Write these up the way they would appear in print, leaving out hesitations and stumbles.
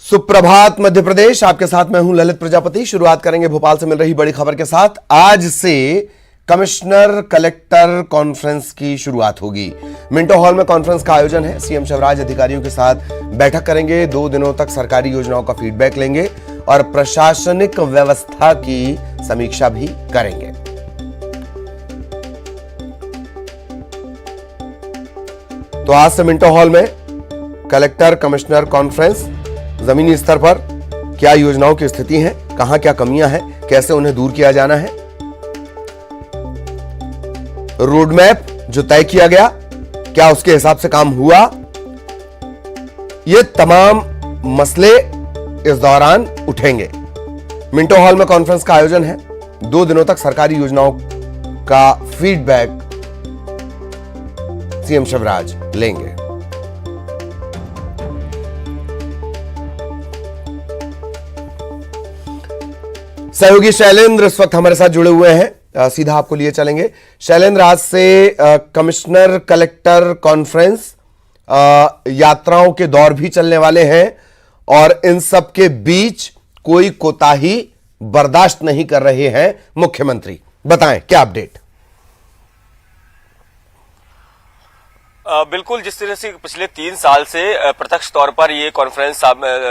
सुप्रभात मध्य प्रदेश, आपके साथ मैं हूं ललित प्रजापति। शुरुआत करेंगे भोपाल से मिल रही बड़ी खबर के साथ। आज से कमिश्नर कलेक्टर कॉन्फ्रेंस की शुरुआत होगी। मिंटो हॉल में कॉन्फ्रेंस का आयोजन है। सीएम शिवराज अधिकारियों के साथ बैठक करेंगे। 2 दिनों तक सरकारी योजनाओं का फीडबैक लेंगे और प्रशासनिक व्यवस्था की समीक्षा भी करेंगे। तो आज से मिंटो हॉल में कलेक्टर कमिश्नर कॉन्फ्रेंस, जमीनी स्तर पर क्या योजनाओं की स्थिति है, कहां क्या कमियां हैं, कैसे उन्हें दूर किया जाना है, रोड मैप जो तय किया गया क्या उसके हिसाब से काम हुआ, ये तमाम मसले इस दौरान उठेंगे। मिंटो हॉल में कॉन्फ्रेंस का आयोजन है। 2 दिनों तक सरकारी योजनाओं का फीडबैक सीएम शिवराज लेंगे। सहयोगी शैलेंद्र इस वक्त हमारे साथ जुड़े हुए हैं। सीधा आपको लिए चलेंगे। शैलेंद्र, आज से कमिश्नर कलेक्टर कॉन्फ्रेंस, यात्राओं के दौर भी चलने वाले हैं और इन सब के बीच कोई कोताही बर्दाश्त नहीं कर रहे हैं मुख्यमंत्री। बताएं क्या अपडेट। बिल्कुल, जिस तरह से पिछले 3 साल से प्रत्यक्ष तौर पर ये कॉन्फ्रेंस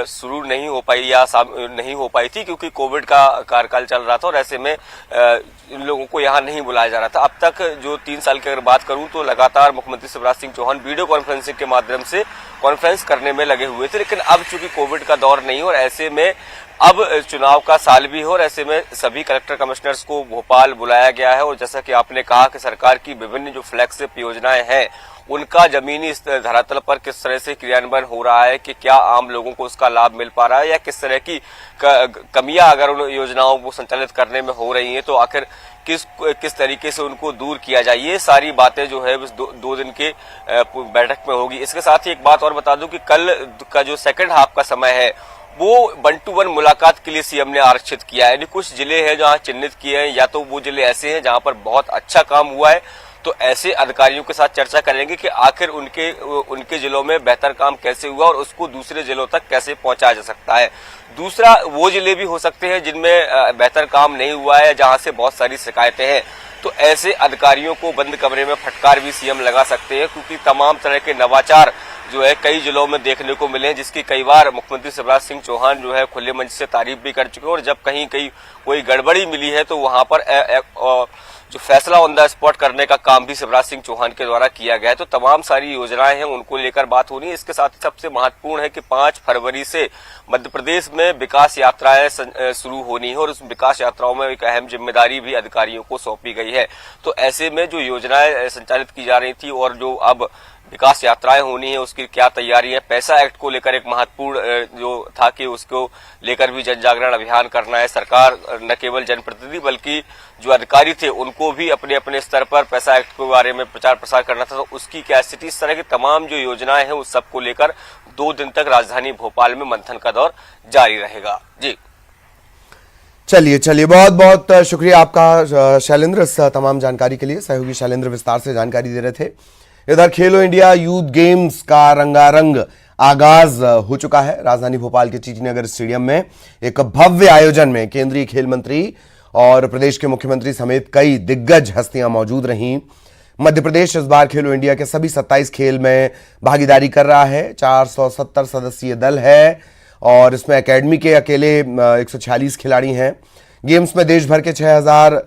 शुरू नहीं हो पाई या नहीं हो पाई थी क्योंकि कोविड का कार्यकाल चल रहा था और ऐसे में इन लोगों को यहाँ नहीं बुलाया जा रहा था। अब तक जो 3 साल की अगर बात करूं तो लगातार मुख्यमंत्री शिवराज सिंह चौहान वीडियो कॉन्फ्रेंसिंग के माध्यम से कॉन्फ्रेंस करने में लगे हुए थे, लेकिन अब चूंकि कोविड का दौर नहीं और ऐसे में अब चुनाव का साल भी हो और ऐसे में सभी कलेक्टर कमिश्नर्स को भोपाल बुलाया गया है। और जैसा कि आपने कहा कि सरकार की विभिन्न जो फ्लैगशिप योजनाएं हैं उनका जमीनी धरातल पर किस तरह से क्रियान्वयन हो रहा है, कि क्या आम लोगों को उसका लाभ मिल पा रहा है या किस तरह की कमियां अगर उन योजनाओं को संचालित करने में हो रही हैं तो आखिर किस तरीके से उनको दूर किया जाए, ये सारी बातें जो है बस 2 दिन के बैठक में होगी। इसके साथ ही एक बात और बता दूं कि कल का जो सेकंड हाफ का समय है वो 1 to 1 मुलाकात के लिए सीएम ने आरक्षित किया है। यानी कुछ जिले हैं जहां चिन्हित किए हैं, या तो वो जिले ऐसे हैं जहां पर बहुत अच्छा काम हुआ है तो ऐसे अधिकारियों के साथ चर्चा करेंगे कि आखिर उनके जिलों में बेहतर काम कैसे हुआ और उसको दूसरे जिलों तक कैसे पहुंचाया जा सकता है। दूसरा, वो जिले भी हो सकते हैं जिनमें बेहतर काम नहीं हुआ है, जहां से बहुत सारी शिकायतें हैं, तो ऐसे अधिकारियों को बंद कमरे में फटकार भी सीएम लगा सकते हैं क्योंकि तमाम तरह के नवाचार जो है कई जिलों में देखने को मिले हैं, जिसकी कई बार मुख्यमंत्री शिवराज सिंह चौहान जो है खुले मंच से तारीफ भी कर चुके हैं। और जब कहीं कोई गड़बड़ी मिली है तो वहां पर जो फैसला ऑन द स्पॉट करने का काम भी शिवराज सिंह चौहान के द्वारा किया गया है। तो तमाम सारी योजनाएं हैं उनको लेकर बात होनी है। इसके साथ ही सबसे महत्वपूर्ण है कि 5 फरवरी से मध्य प्रदेश में विकास यात्राएं शुरू होनी है और उस विकास यात्राओं में एक अहम जिम्मेदारी भी अधिकारियों को सौंपी गई है। तो ऐसे में जो योजनाएं संचालित की जा रही थी और जो अब विकास यात्राएं होनी है उसकी क्या तैयारी है। पैसा एक्ट को लेकर एक महत्वपूर्ण जो था कि उसको लेकर भी जन जागरण अभियान करना है। सरकार न केवल जनप्रतिनिधि बल्कि जो अधिकारी थे उनको भी अपने अपने स्तर पर पैसा एक्ट के बारे में प्रचार प्रसार करना था, तो उसकी क्या स्थिति। इस तरह की तमाम जो योजनाएं हैं उस सबको लेकर 2 दिन तक राजधानी भोपाल में मंथन का दौर जारी रहेगा। जी चलिए, बहुत बहुत शुक्रिया आपका शैलेंद्र इस तमाम जानकारी के लिए। सहयोगी शैलेंद्र विस्तार से जानकारी दे रहे थे। इधर खेलो इंडिया यूथ गेम्स का रंगारंग आगाज हो चुका है। राजधानी भोपाल के चीची नगर स्टेडियम में एक भव्य आयोजन में केंद्रीय खेल मंत्री और प्रदेश के मुख्यमंत्री समेत कई दिग्गज हस्तियां मौजूद रहीं। मध्य प्रदेश इस बार खेलो इंडिया के सभी 27 खेल में भागीदारी कर रहा है। 470 सदस्यीय दल है और इसमें एकेडमी के अकेले 146 खिलाड़ी हैं। गेम्स में देश भर के 6000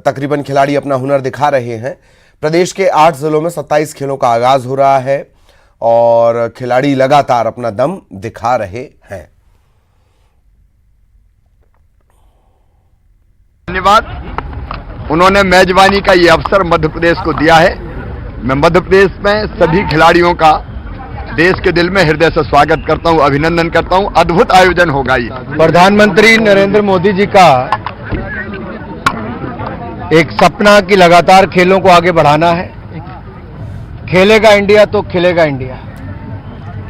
तकरीबन खिलाड़ी अपना हुनर दिखा रहे हैं। प्रदेश के 8 जिलों में 27 खेलों का आगाज हो रहा है और खिलाड़ी लगातार अपना दम दिखा रहे हैं। धन्यवाद। उन्होंने मेजबानी का ये अवसर मध्य प्रदेश को दिया है। मैं मध्य प्रदेश में सभी खिलाड़ियों का देश के दिल में हृदय से स्वागत करता हूं, अभिनंदन करता हूं। अद्भुत आयोजन होगा ये। प्रधानमंत्री नरेंद्र मोदी जी का एक सपना कि लगातार खेलों को आगे बढ़ाना है। खेलेगा इंडिया तो खिलेगा इंडिया,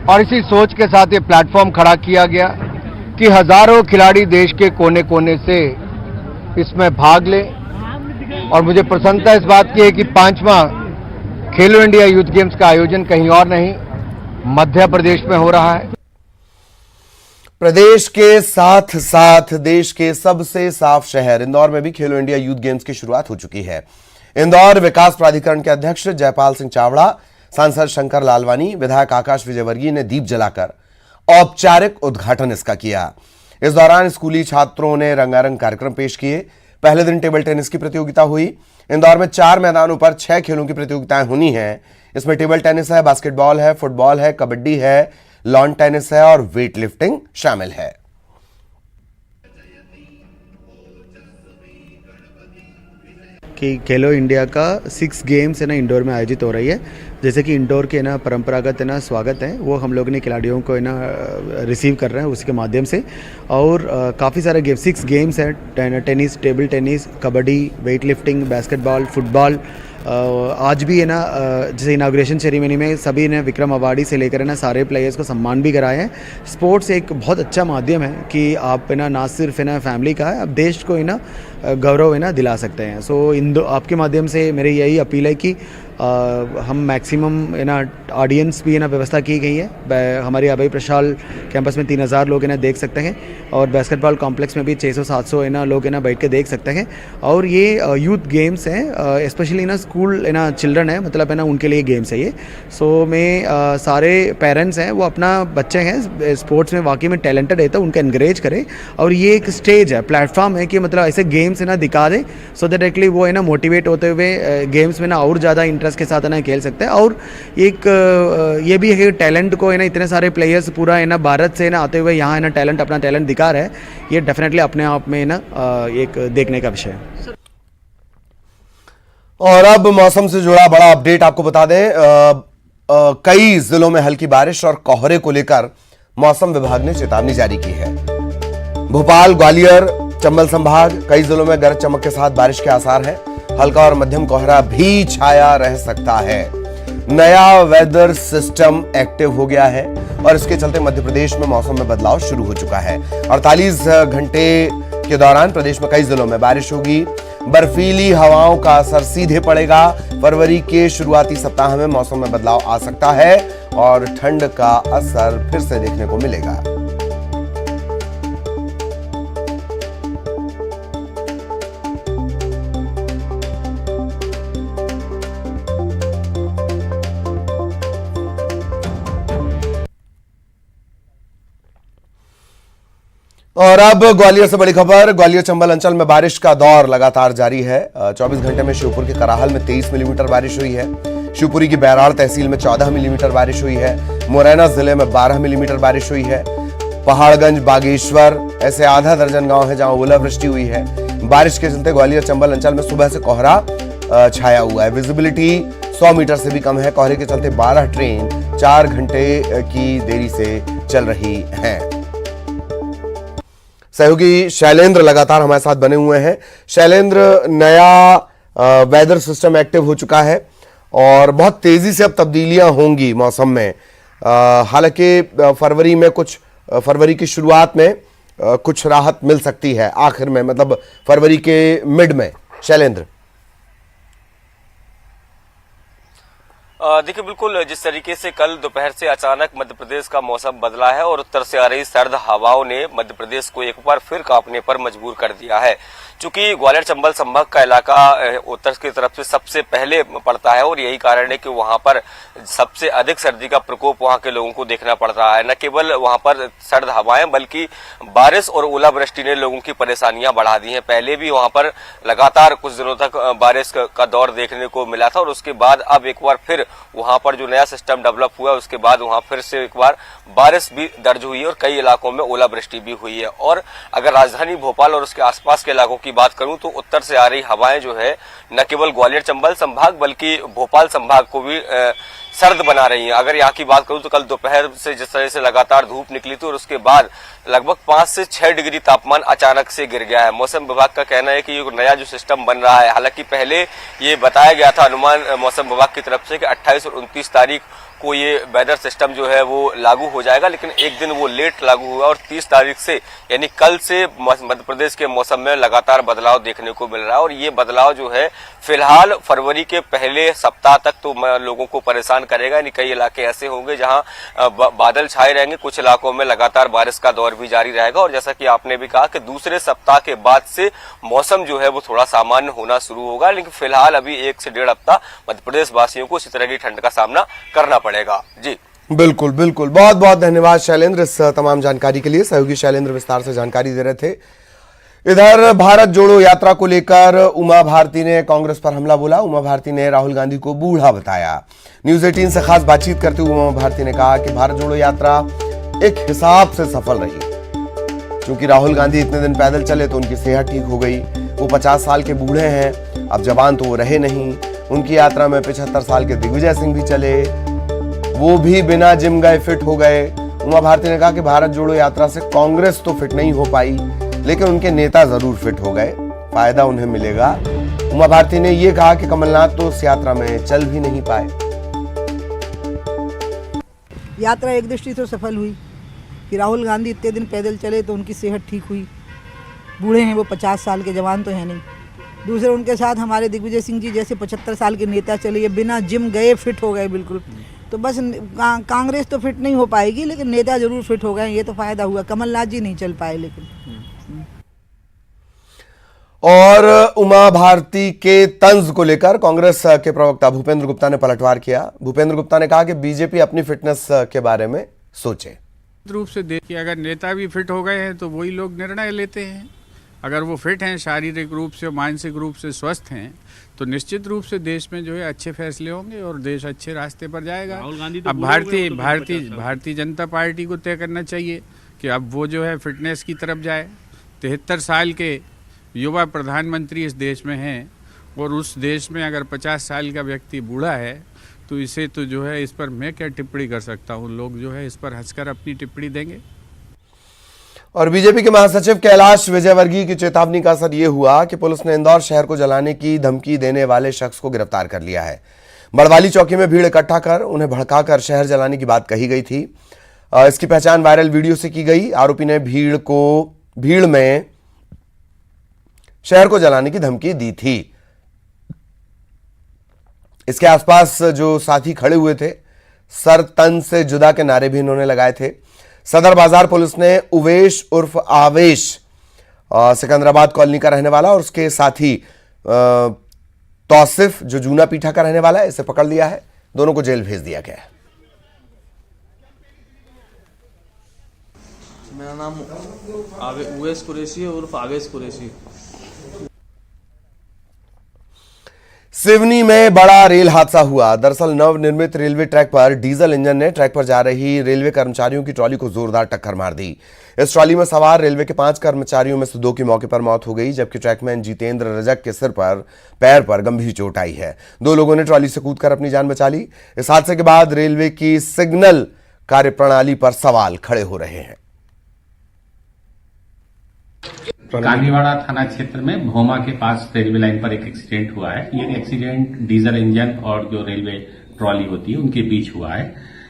और इसी सोच के साथ ये प्लेटफॉर्म खड़ा किया गया कि हजारों खिलाड़ी देश के कोने कोने से इसमें भाग लें। और मुझे प्रसन्नता इस बात की है कि 5वां खेलो इंडिया यूथ गेम्स का आयोजन कहीं और नहीं, मध्य प्रदेश में हो रहा है। प्रदेश के साथ साथ देश के सबसे साफ शहर इंदौर में भी खेलो इंडिया यूथ गेम्स की शुरुआत हो चुकी है। इंदौर विकास प्राधिकरण के अध्यक्ष जयपाल सिंह चावड़ा, सांसद शंकर लालवानी, विधायक आकाश विजयवर्गीय ने दीप जलाकर औपचारिक उद्घाटन इसका किया। इस दौरान स्कूली छात्रों ने रंगारंग कार्यक्रम पेश किए। पहले दिन टेबल टेनिस की प्रतियोगिता हुई। इंदौर में 4 मैदानों पर 6 खेलों की प्रतियोगिताएं होनी हैं। इसमें टेबल टेनिस है, बास्केटबॉल है, फुटबॉल है, कबड्डी है, लॉन टेनिस है और वेट लिफ्टिंग शामिल है। कि खेलो इंडिया का 6 गेम्स है ना इंडोर में आयोजित हो रही है। जैसे कि इंडोर के ना परंपरागत है ना स्वागत है, वो हम लोग ने खिलाड़ियों को है ना रिसीव कर रहे हैं उसके माध्यम से। और काफ़ी सारे गेम 6 गेम्स हैं, tennis, table tennis, kabaddi, weight lifting, basketball, football. आज भी है ना जैसे इनाग्रेशन सेरेमनी में सभी ने विक्रम अवार्डी से लेकर है ना सारे प्लेयर्स को सम्मान भी कराए हैं। स्पोर्ट्स एक बहुत अच्छा माध्यम है कि आप है ना सिर्फ है ना फैमिली का है, अब देश को है ना गौरव है ना दिला सकते हैं। सो आपके माध्यम से मेरी यही अपील है कि हम मैक्सिमम है ना ऑडियंस भी है ना व्यवस्था की गई है। हमारे अभय प्रशाल कैंपस में 3000 लोग है ना देख सकते हैं और बास्केटबॉल कॉम्प्लेक्स में भी 600-700 है ना लोग है ना बैठ के देख सकते हैं। और ये यूथ गेम्स हैं, स्पेशली ना स्कूल है ना चिल्ड्रन है, मतलब है ना उनके लिए गेम्स है ये। सो मैं सारे पेरेंट्स हैं वो अपना बच्चे हैं स्पोर्ट्स में वाकई में टैलेंटेड है तो उनको एनकरेज करें। और ये एक स्टेज है, प्लेटफॉर्म है कि मतलब ऐसे गेम्स है ना दिखा दें सो दैट एक्चुअली वो है ना मोटिवेट होते हुए गेम्स में ना और ज़्यादा इंटरेस्ट के साथ है ना खेल सकते हैं। और एक ये भी है कि टैलेंट को है ना इतने सारे प्लेयर्स पूरा है ना भारत से ना आते हुए यहाँ है ना टैलेंट अपना टैलेंट दिखा रहे हैं, ये डेफिनेटली अपने आप में ना एक देखने का विषय है। और अब मौसम से जुड़ा बड़ा अपडेट आपको बता दें। कई जिलों में हल्की बारिश और कोहरे को लेकर मौसम विभाग ने चेतावनी जारी की है। भोपाल, ग्वालियर, चंबल संभाग कई जिलों में गरज चमक के साथ बारिश के आसार हैं। हल्का और मध्यम कोहरा भी छाया रह सकता है। नया वेदर सिस्टम एक्टिव हो गया है और इसके चलते मध्य प्रदेश में मौसम में बदलाव शुरू हो चुका है। 48 घंटे के दौरान प्रदेश में कई जिलों में बारिश होगी। बर्फीली हवाओं का असर सीधे पड़ेगा। फरवरी के शुरुआती सप्ताह में मौसम में बदलाव आ सकता है और ठंड का असर फिर से देखने को मिलेगा। और अब ग्वालियर से बड़ी खबर। ग्वालियर चंबल अंचल में बारिश का दौर लगातार जारी है। 24 घंटे में शिवपुर के कराहल में 23 मिलीमीटर बारिश हुई है। शिवपुरी की बैराड़ तहसील में 14 मिलीमीटर बारिश हुई है। मुरैना जिले में 12 मिलीमीटर बारिश हुई है। पहाड़गंज, बागेश्वर ऐसे आधा दर्जन गांव है जहां ओलावृष्टि हुई है। बारिश के चलते ग्वालियर चंबल अंचल में सुबह से कोहरा छाया हुआ है। विजिबिलिटी 100 मीटर से भी कम है। कोहरे के चलते 12 ट्रेन 4 घंटे की देरी से चल रही हैं। सहयोगी शैलेंद्र लगातार हमारे साथ बने हुए हैं। शैलेंद्र, नया वेदर सिस्टम एक्टिव हो चुका है और बहुत तेजी से अब तब्दीलियां होंगी मौसम में। हालांकि फरवरी की शुरुआत में कुछ राहत मिल सकती है आखिर में, मतलब फरवरी के मिड में। शैलेंद्र, देखिए बिल्कुल जिस तरीके से कल दोपहर से अचानक मध्य प्रदेश का मौसम बदला है और उत्तर से आ रही सर्द हवाओं ने मध्य प्रदेश को एक बार फिर कांपने पर मजबूर कर दिया है। चूंकि ग्वालियर चंबल संभाग का इलाका उत्तर की तरफ से सबसे पहले पड़ता है और यही कारण है कि वहां पर सबसे अधिक सर्दी का प्रकोप वहां के लोगों को देखना पड़ रहा है। न केवल वहां पर सर्द हवाएं बल्कि बारिश और ओलावृष्टि ने लोगों की परेशानियां बढ़ा दी हैं। पहले भी वहां पर लगातार कुछ दिनों तक बारिश का दौर देखने को मिला था और उसके बाद अब एक बार फिर वहां पर जो नया सिस्टम डेवलप हुआ उसके बाद वहां फिर से एक बार बारिश भी दर्ज हुई है और कई इलाकों में ओलावृष्टि भी हुई है। और अगर राजधानी भोपाल और उसके आसपास के इलाकों की बात करूं तो उत्तर से आ रही हवाएं जो है न केवल ग्वालियर चंबल संभाग बल्कि भोपाल संभाग को भी सर्द बना रही है। अगर यहाँ की बात करूं तो कल दोपहर से जिस तरह से लगातार धूप निकली थी और उसके बाद लगभग 5 से 6 डिग्री तापमान अचानक से गिर गया है। मौसम विभाग का कहना है कि ये नया जो सिस्टम बन रहा है, हालांकि पहले ये बताया गया था अनुमान मौसम विभाग की तरफ से कि 28 और 29 तारीख को ये वेदर सिस्टम जो है वो लागू हो जाएगा, लेकिन एक दिन वो लेट लागू हुआ और 30 तारीख से यानी कल से मध्य प्रदेश के मौसम में लगातार बदलाव देखने को मिल रहा है। और ये बदलाव जो है फिलहाल फरवरी के पहले सप्ताह तक तो लोगों को परेशान नुकसान करेगा। यानी कई इलाके ऐसे होंगे जहां बादल छाए रहेंगे, कुछ इलाकों में लगातार बारिश का दौर भी जारी रहेगा। और जैसा कि आपने भी कहा कि दूसरे सप्ताह के बाद से मौसम जो है वो थोड़ा सामान्य होना शुरू होगा, लेकिन फिलहाल अभी 1 से 1.5 हफ्ता मध्य प्रदेश वासियों को इसी तरह की ठंड का सामना करना पड़ेगा। जी बिल्कुल बिल्कुल, बहुत बहुत धन्यवाद शैलेंद्र इस तमाम जानकारी के लिए। सहयोगी शैलेंद्र विस्तार से जानकारी दे रहे थे। इधर भारत जोड़ो यात्रा को लेकर उमा भारती ने कांग्रेस पर हमला बोला। उमा भारती ने राहुल गांधी को बूढ़ा बताया। न्यूज 18 से खास बातचीत करते हुए उमा भारती ने कहा कि भारत जोड़ो यात्रा एक हिसाब से सफल रही, क्योंकि राहुल गांधी इतने दिन पैदल चले तो उनकी सेहत ठीक हो गई। वो 50 साल के बूढ़े हैं, अब जवान तो वो रहे नहीं। उनकी यात्रा में 75 साल के दिग्विजय सिंह भी चले, वो भी बिना जिम गए फिट हो गए। उमा भारती ने कहा कि भारत जोड़ो यात्रा से कांग्रेस तो फिट नहीं हो पाई, लेकिन उनके नेता जरूर फिट हो गए, फायदा उन्हें मिलेगा। उमा भारती ने यह कहा कि कमलनाथ तो उस यात्रा में चल भी नहीं पाए। यात्रा एक दृष्टि से सफल हुई कि राहुल गांधी इतने दिन पैदल चले तो उनकी सेहत ठीक हुई। बूढ़े हैं वो, 50 साल के, जवान तो है नहीं। दूसरे उनके साथ हमारे दिग्विजय सिंह जी जैसे 75 साल के नेता चले, ये बिना जिम गए फिट हो गए बिल्कुल। तो बस कांग्रेस तो फिट नहीं हो पाएगी, लेकिन नेता जरूर फिट हो गए, ये तो फायदा हुआ। कमलनाथ जी नहीं चल पाए लेकिन। और उमा भारती के तंज को लेकर कांग्रेस के प्रवक्ता भूपेंद्र गुप्ता ने पलटवार किया। भूपेंद्र गुप्ता ने कहा कि बीजेपी अपनी फिटनेस के बारे में सोचे। रूप से देखिए, अगर नेता भी फिट हो गए हैं तो वही लोग निर्णय लेते हैं। अगर वो फिट हैं, शारीरिक रूप से मानसिक रूप से स्वस्थ हैं, तो निश्चित रूप से देश में जो है अच्छे फैसले होंगे और देश अच्छे रास्ते पर जाएगा। अब भारतीय जनता पार्टी को तय करना चाहिए कि अब वो जो है फिटनेस की तरफ जाए। 73 साल के युवा प्रधानमंत्री इस देश में हैं, और उस देश में अगर 50 साल का व्यक्ति बूढ़ा है तो इसे तो जो है, इस पर मैं क्या टिप्पणी कर सकता हूँ। लोग जो है इस पर हंसकर अपनी टिप्पणी देंगे। और बीजेपी के महासचिव कैलाश विजयवर्गीय की चेतावनी का असर यह हुआ कि पुलिस ने इंदौर शहर को जलाने की धमकी देने वाले शख्स को गिरफ्तार कर लिया है। बड़वाली चौकी में भीड़ इकट्ठा कर उन्हें भड़काकर शहर जलाने की बात कही गई थी। इसकी पहचान वायरल वीडियो से की गई। आरोपी ने भीड़ में शहर को जलाने की धमकी दी थी। इसके आसपास जो साथी खड़े हुए थे, सर तन से जुदा के नारे भी इन्होंने लगाए थे। सदर बाजार पुलिस ने उवेश उर्फ आवेश, सिकंदराबाद कॉलोनी का रहने वाला, और उसके साथी तौसिफ जो जूना पीठा का रहने वाला है, इसे पकड़ लिया है। दोनों को जेल भेज दिया गया है। मेरा नाम उवेश कुरैशी उर्फ आवेश कुरैशी। सिवनी में बड़ा रेल हादसा हुआ। दरअसल नवनिर्मित रेलवे ट्रैक पर डीजल इंजन ने ट्रैक पर जा रही रेलवे कर्मचारियों की ट्रॉली को जोरदार टक्कर मार दी। इस ट्रॉली में सवार रेलवे के 5 कर्मचारियों में से 2 की मौके पर मौत हो गई, जबकि ट्रैकमैन जितेंद्र रजक के सिर पर पैर पर गंभीर चोट आई है। 2 लोगों ने ट्रॉली से कूदकर अपनी जान बचा ली। इस हादसे के बाद रेलवे की सिग्नल कार्यप्रणाली पर सवाल खड़े हो रहे हैं। कालीवाड़ा थाना क्षेत्र में भोमा के पास रेलवे लाइन पर एक एक्सीडेंट हुआ है। ये एक्सीडेंट डीजल इंजन और जो रेलवे ट्रॉली होती है उनके बीच हुआ है।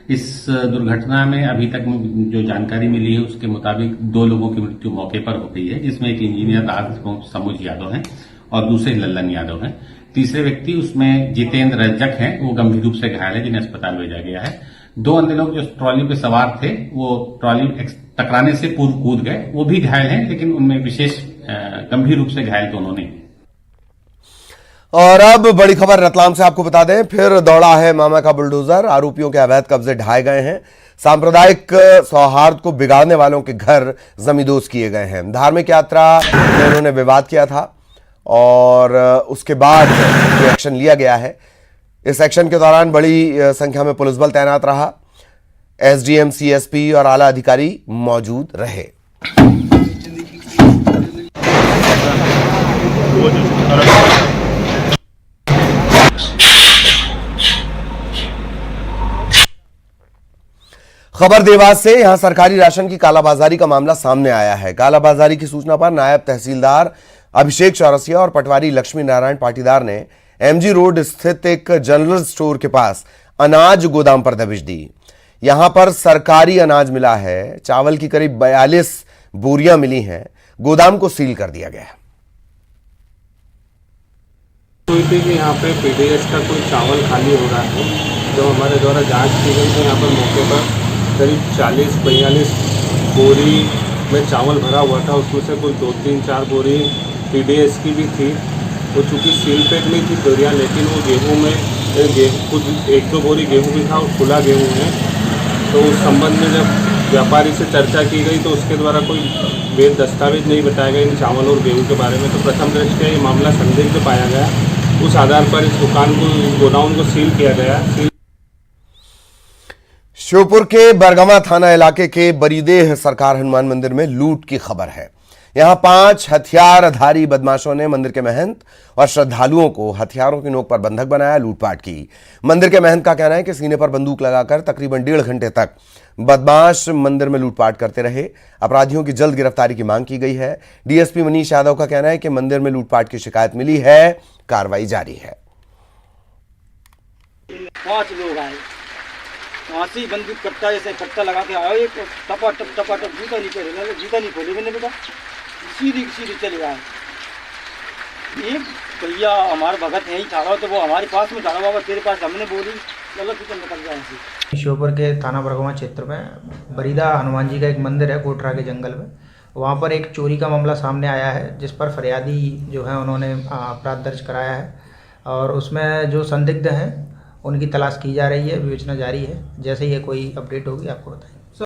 इस दुर्घटना में अभी तक जो जानकारी मिली है उसके मुताबिक 2 लोगों की मृत्यु मौके पर हो गई है, जिसमें एक इंजीनियर राज समूज यादव हैं और दूसरे लल्लन यादव हैं। तीसरे व्यक्ति उसमें जितेंद्र रजक हैं, वो गंभीर रूप से घायल है, जिन्हें अस्पताल भेजा गया है। 2 अन्य लोग जो ट्रॉली पे सवार थे वो ट्रॉली टकराने से पूर्व कूद गए, वो भी घायल हैं, लेकिन उनमें विशेष गंभीर रूप से घायल दोनों ने। और अब बड़ी खबर रतलाम से आपको बता दें, फिर दौड़ा है मामा का बुलडोजर। आरोपियों के अवैध कब्जे ढाए गए हैं। सांप्रदायिक सौहार्द को बिगाड़ने वालों के घर जमींदोज किए गए हैं। धार्मिक यात्रा में उन्होंने विवाद किया था और उसके बाद एक्शन लिया गया है। इस एक्शन के दौरान बड़ी संख्या में पुलिस बल तैनात रहा। एसडीएम, सीएसपी और आला अधिकारी मौजूद रहे। खबर देवास से, यहां सरकारी राशन की कालाबाजारी का मामला सामने आया है। कालाबाजारी की सूचना पर नायब तहसीलदार अभिषेक चौरसिया और पटवारी लक्ष्मी नारायण पाटीदार ने एमजी रोड स्थित एक जनरल स्टोर के पास अनाज गोदाम पर दबिश दी। यहां पर सरकारी अनाज मिला है। चावल की करीब 42 बोरियां मिली हैं। गोदाम को सील कर दिया गया है। कोई थी कि यहाँ पे पीडीएस का कोई चावल खाली हो रहा है, जब हमारे द्वारा जांच की गई तो यहाँ पर मौके पर करीब 40-42 बोरी में चावल भरा हुआ था। उसमें से कुछ 2-3-4 बोरी TDS की भी थी। वो चूँकि सील पैक नहीं थी बोरियाँ, लेकिन वो गेहूँ में कुछ 1-2 बोरी गेहूँ भी था और खुला गेहूँ है। तो उस संबंध में जब व्यापारी से चर्चा की गई तो उसके द्वारा कोई वैध दस्तावेज नहीं बताया गया इन चावल और गेहूँ के बारे में। तो प्रथम दृष्टया ये मामला संदिग्ध पाया गया। उस आधार पर इस दुकान को, इस गोडाउन को सील किया गया। श्योपुर के बरगवा थाना इलाके के बरीदेह सरकार हनुमान मंदिर में लूट की खबर है। यहां 5 हथियारधारी बदमाशों ने मंदिर के महंत और श्रद्धालुओं को हथियारों की नोक पर बंधक बनाया, लूटपाट की। मंदिर के महंत का कहना है कि सीने पर बंदूक लगाकर तकरीबन 1.5 घंटे तक बदमाश मंदिर में लूटपाट करते रहे। अपराधियों की जल्द गिरफ्तारी की मांग की गई है। डीएसपी मनीष यादव का कहना है कि मंदिर में लूटपाट की शिकायत मिली है, कार्रवाई जारी है। 5 लोग आए, वहाँ से बंदूक कट्टा जैसे कट्टा लगा के आए, टपाटप जूता नहीं पहने, जूता नहीं खोले मैंने बेटा, सीधी चले आए। एक भैया हमारे भगत यहीं खड़ा, तो वो हमारे पास में खड़ा हुआ, तेरे पास हमने बोली चलो तू निकल जाए। श्योपुर के थाना बरगवा क्षेत्र में बरीदा हनुमान जी का एक मंदिर है कोटरा के जंगल में। वहाँ पर एक चोरी का मामला सामने आया है, जिस पर फरियादी जो है उन्होंने अपराध दर्ज कराया है और उसमें जो संदिग्ध हैं उनकी तलाश की जा रही है, विवेचना जारी है। जैसे ही कोई अपडेट होगी आपको बताएंगे।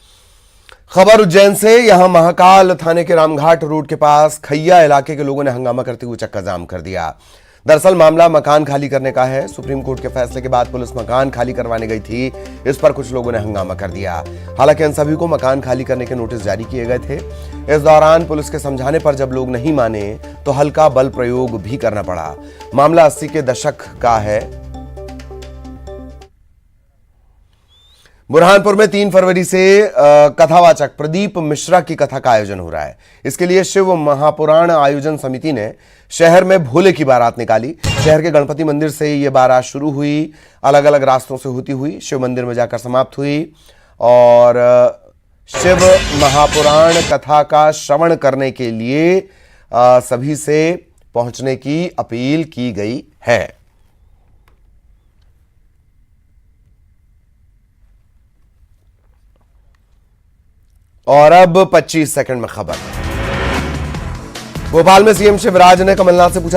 खबर उज्जैन से। यहां महाकाल थाने के रामघाट रोड के पास खैया इलाके के लोगों ने हंगामा करते हुए चक्का जाम कर दिया। दरअसल मामला मकान खाली करने का है। सुप्रीम कोर्ट के फैसले के बाद पुलिस मकान खाली करवाने गई थी, इस पर कुछ लोगों ने हंगामा कर दिया। हालांकि इन सभी को मकान खाली करने के नोटिस जारी किए गए थे। इस दौरान पुलिस के समझाने पर जब लोग नहीं माने तो हल्का बल प्रयोग भी करना पड़ा। मामला 80 के दशक का है। बुरहानपुर में 3 फरवरी से कथावाचक प्रदीप मिश्रा की कथा का आयोजन हो रहा है। इसके लिए शिव महापुराण आयोजन समिति ने शहर में भोले की बारात निकाली। शहर के गणपति मंदिर से ये बारात शुरू हुई, अलग अलग रास्तों से होती हुई शिव मंदिर में जाकर समाप्त हुई और शिव महापुराण कथा का श्रवण करने के लिए सभी से पहुंचने की अपील की गई है। और अब 25 सेकंड में खबर। भोपाल में सीएम शिवराज ने कमलनाथ से पूछा